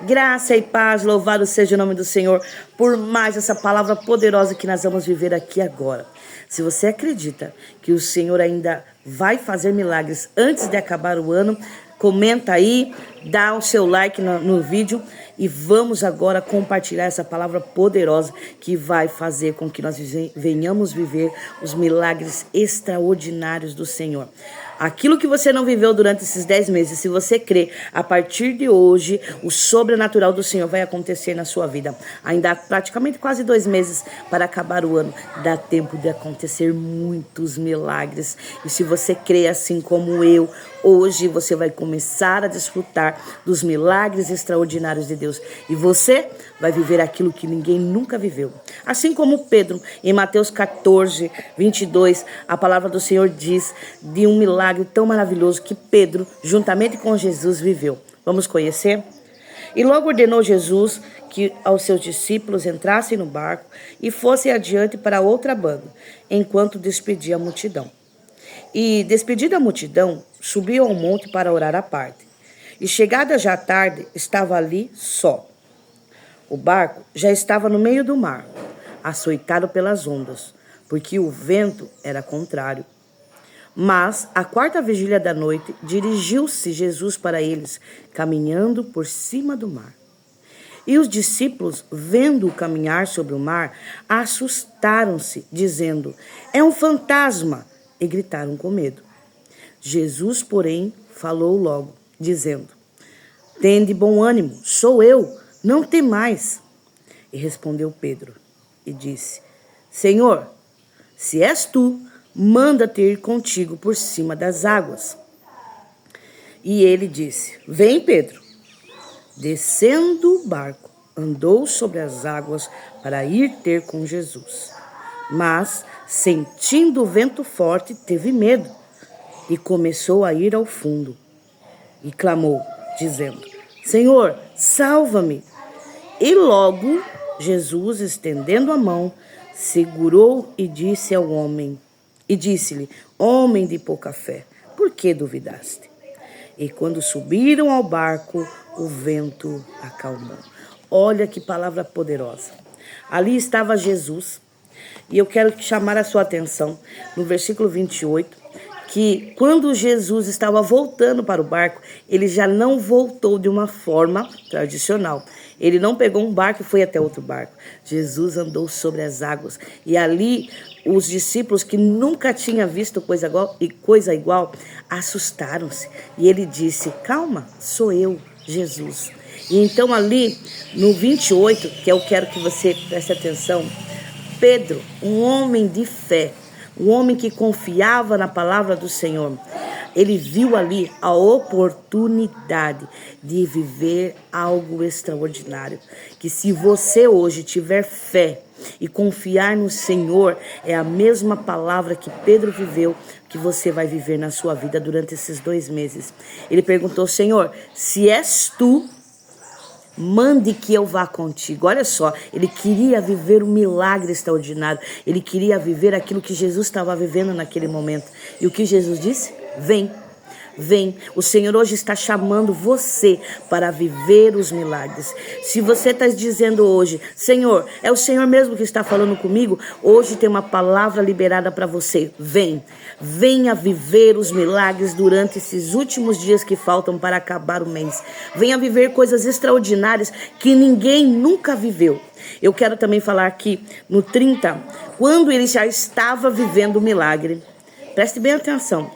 Graça e paz, louvado seja o nome do Senhor por mais essa palavra poderosa que nós vamos viver aqui agora. Se você acredita que o Senhor ainda vai fazer milagres antes de acabar o ano, comenta aí, dá o seu like no vídeo e vamos agora compartilhar essa palavra poderosa que vai fazer com que nós venhamos viver os milagres extraordinários do Senhor. Aquilo que você não viveu durante esses 10 meses, se você crê, a partir de hoje, o sobrenatural do Senhor vai acontecer na sua vida. Ainda há praticamente quase 2 meses para acabar o ano. Dá tempo de acontecer muitos milagres. E se você crê assim como eu, hoje você vai começar a desfrutar dos milagres extraordinários de Deus. E você vai viver aquilo que ninguém nunca viveu. Assim como Pedro, em Mateus 14, 22, a palavra do Senhor diz de um milagre tão maravilhoso que Pedro, juntamente com Jesus, viveu. Vamos conhecer? E logo ordenou Jesus que aos seus discípulos entrassem no barco e fossem adiante para outra banda, enquanto despedia a multidão. E, despedida a multidão, subiu ao monte para orar à parte. E chegada já a tarde, estava ali só. O barco já estava no meio do mar, açoitado pelas ondas, porque o vento era contrário. Mas, à quarta vigília da noite, dirigiu-se Jesus para eles, caminhando por cima do mar. E os discípulos, vendo-o caminhar sobre o mar, assustaram-se, dizendo: "É um fantasma!" e gritaram com medo. Jesus, porém, falou logo, dizendo: "Tende bom ânimo, sou eu, não temais." E respondeu Pedro e disse: "Senhor, se és tu, manda-te ir contigo por cima das águas." E ele disse: "Vem, Pedro." Descendo o barco, andou sobre as águas para ir ter com Jesus. Mas, sentindo o vento forte, teve medo e começou a ir ao fundo. E clamou, dizendo: "Senhor, salva-me." E logo Jesus, estendendo a mão, segurou e disse ao homem, e disse-lhe: "Homem de pouca fé, por que duvidaste?" E quando subiram ao barco, o vento acalmou. Olha que palavra poderosa. Ali estava Jesus, e eu quero chamar a sua atenção no versículo 28, que quando Jesus estava voltando para o barco, ele já não voltou de uma forma tradicional. Ele não pegou um barco e foi até outro barco. Jesus andou sobre as águas. E ali os discípulos que nunca tinham visto coisa igual assustaram-se. E ele disse: "Calma, sou eu, Jesus." E então ali no 28, que eu quero que você preste atenção, Pedro, um homem de fé, um homem que confiava na palavra do Senhor, ele viu ali a oportunidade de viver algo extraordinário. Que se você hoje tiver fé e confiar no Senhor, é a mesma palavra que Pedro viveu, que você vai viver na sua vida durante esses 2 meses. Ele perguntou: "Senhor, se és tu, mande que eu vá contigo." Olha só, ele queria viver um milagre extraordinário. Ele queria viver aquilo que Jesus estava vivendo naquele momento. E o que Jesus disse? Vem. Vem, o Senhor hoje está chamando você para viver os milagres. Se você está dizendo hoje: "Senhor, é o Senhor mesmo que está falando comigo", hoje tem uma palavra liberada para você. Vem, venha viver os milagres durante esses últimos dias que faltam para acabar o mês. Venha viver coisas extraordinárias que ninguém nunca viveu. Eu quero também falar aqui no 30, quando ele já estava vivendo o milagre. Preste bem atenção.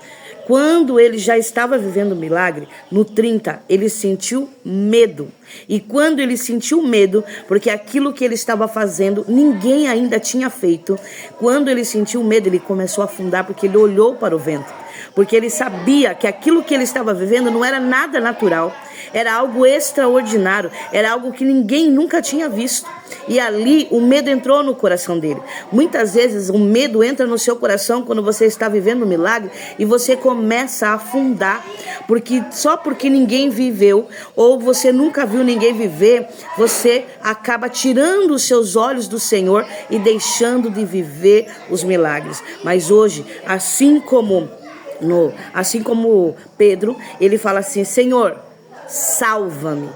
Quando ele já estava vivendo o milagre, no 30, ele sentiu medo. E quando ele sentiu medo, porque aquilo que ele estava fazendo, ninguém ainda tinha feito. Quando ele sentiu medo, ele começou a afundar, porque ele olhou para o vento. Porque ele sabia que aquilo que ele estava vivendo não era nada natural. Era algo extraordinário, era algo que ninguém nunca tinha visto. E ali o medo entrou no coração dele. Muitas vezes o medo entra no seu coração quando você está vivendo um milagre e você começa a afundar. Só porque ninguém viveu ou você nunca viu ninguém viver, você acaba tirando os seus olhos do Senhor e deixando de viver os milagres. Mas hoje, assim como Pedro, ele fala assim: "Senhor, salva-me."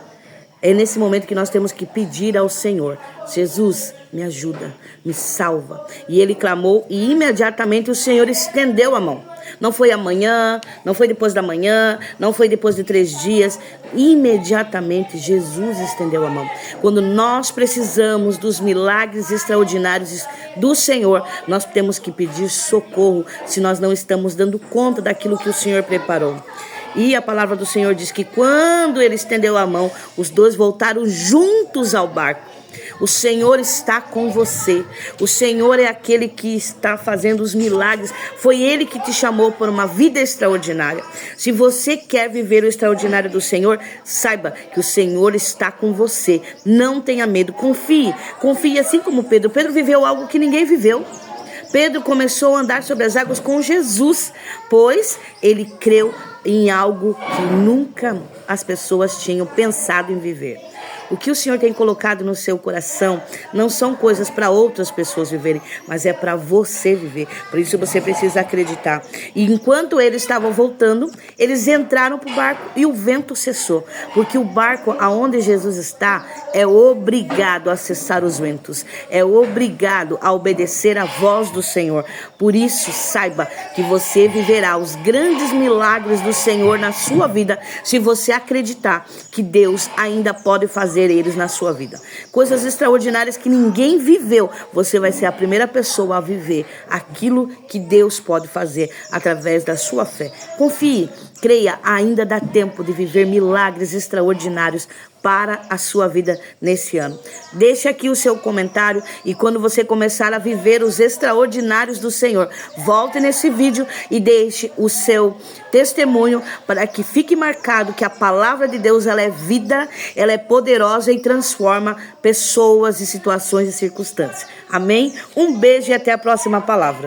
É nesse momento que nós temos que pedir ao Senhor: Jesus, me ajuda, me salva. E ele clamou e imediatamente o Senhor estendeu a mão. Não foi amanhã, não foi depois da manhã, não foi depois de 3 dias. Imediatamente Jesus estendeu a mão. Quando nós precisamos dos milagres extraordinários do Senhor, nós temos que pedir socorro se nós não estamos dando conta daquilo que o Senhor preparou. E a palavra do Senhor diz que quando ele estendeu a mão, os dois voltaram juntos ao barco. O Senhor está com você. O Senhor é aquele que está fazendo os milagres. Foi Ele que te chamou por uma vida extraordinária. Se você quer viver o extraordinário do Senhor, saiba que o Senhor está com você. Não tenha medo, confie. Confie assim como Pedro. Pedro viveu algo que ninguém viveu. Pedro começou a andar sobre as águas com Jesus, pois ele creu em algo que nunca as pessoas tinham pensado em viver. O que o Senhor tem colocado no seu coração não são coisas para outras pessoas viverem, mas é para você viver. Por isso você precisa acreditar. E enquanto eles estavam voltando, eles entraram para o barco e o vento cessou. Porque o barco aonde Jesus está é obrigado a cessar os ventos. É obrigado a obedecer à voz do Senhor. Por isso, saiba que você viverá os grandes milagres do Senhor na sua vida, se você acreditar que Deus ainda pode fazer eles na sua vida. Coisas extraordinárias que ninguém viveu. Você vai ser a primeira pessoa a viver aquilo que Deus pode fazer através da sua fé. Confie, creia, ainda dá tempo de viver milagres extraordinários para a sua vida nesse ano. Deixe aqui o seu comentário e quando você começar a viver os extraordinários do Senhor, volte nesse vídeo e deixe o seu testemunho para que fique marcado que a palavra de Deus, ela é vida, ela é poderosa e transforma pessoas e situações e circunstâncias. Amém? Um beijo e até a próxima palavra.